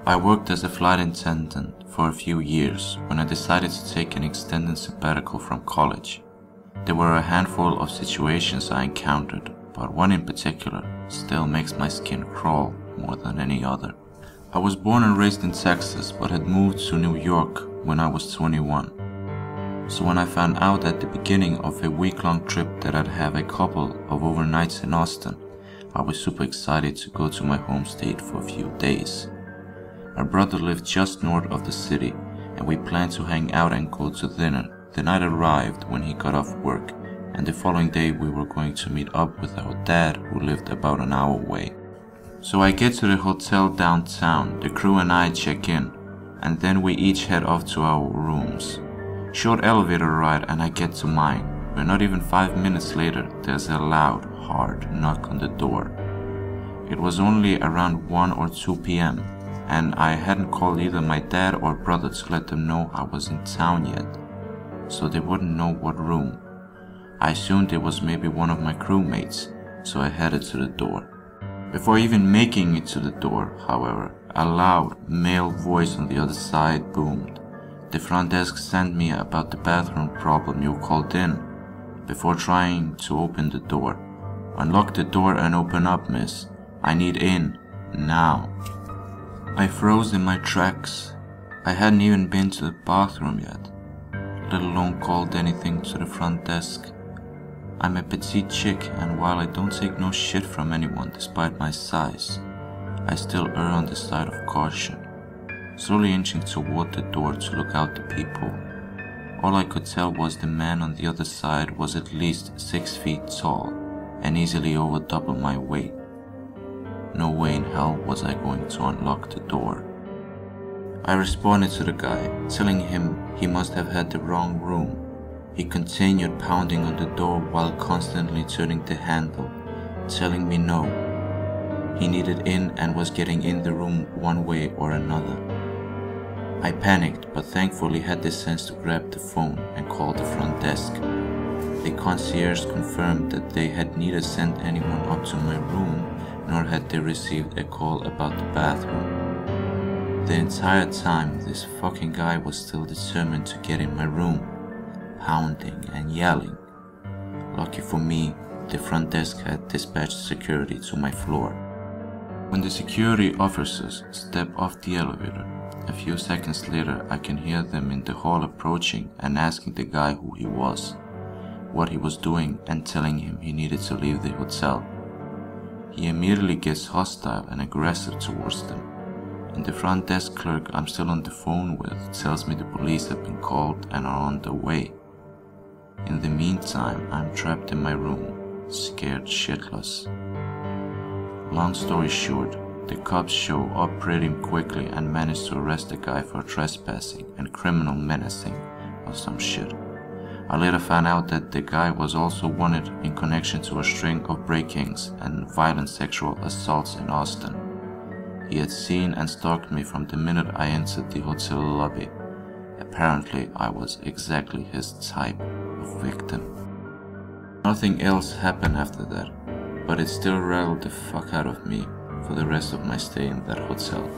I worked as a flight attendant for a few years when I decided to take an extended sabbatical from college. There were a handful of situations I encountered, but one in particular still makes my skin crawl more than any other. I was born and raised in Texas, but had moved to New York when I was 21. So when I found out at the beginning of a week-long trip that I'd have a couple of overnights in Austin, I was super excited to go to my home state for a few days. My brother lived just north of the city, and we planned to hang out and go to dinner the night arrived when he got off work, and the following day we were going to meet up with our dad, who lived about an hour away. So I get to the hotel downtown, the crew and I check in, and then we each head off to our rooms. Short elevator ride and I get to mine, where not even 5 minutes later there's a loud, hard knock on the door. It was only around 1 or 2 p.m. and I hadn't called either my dad or brother to let them know I was in town yet, so they wouldn't know what room. I assumed it was maybe one of my crewmates, so I headed to the door. Before even making it to the door, however, a loud male voice on the other side boomed. The front desk sent me about the bathroom problem you called in. Before trying to open the door, unlock the door and open up, miss. I need in, now. I froze in my tracks. I hadn't even been to the bathroom yet, let alone called anything to the front desk. I'm a petite chick, and while I don't take no shit from anyone despite my size, I still err on the side of caution, slowly inching toward the door to look out the peephole. All I could tell was the man on the other side was at least 6 feet tall and easily over double my weight. No way in hell was I going to unlock the door. I responded to the guy, telling him he must have had the wrong room. He continued pounding on the door while constantly turning the handle, telling me no. He needed in and was getting in the room one way or another. I panicked, but thankfully had the sense to grab the phone and call the front desk. The concierge confirmed that they had neither sent anyone up to my room, nor had they received a call about the bathroom. The entire time, this fucking guy was still determined to get in my room, pounding and yelling. Lucky for me, the front desk had dispatched security to my floor. When the security officers step off the elevator, a few seconds later I can hear them in the hall approaching and asking the guy who he was, what he was doing, and telling him he needed to leave the hotel. He immediately gets hostile and aggressive towards them, and the front desk clerk I'm still on the phone with tells me the police have been called and are on their way. In the meantime, I'm trapped in my room, scared shitless. Long story short, the cops show up pretty quickly and manage to arrest the guy for trespassing and criminal menacing or some shit. I later found out that the guy was also wanted in connection to a string of break-ins and violent sexual assaults in Austin. He had seen and stalked me from the minute I entered the hotel lobby. Apparently, I was exactly his type of victim. Nothing else happened after that, but it still rattled the fuck out of me for the rest of my stay in that hotel.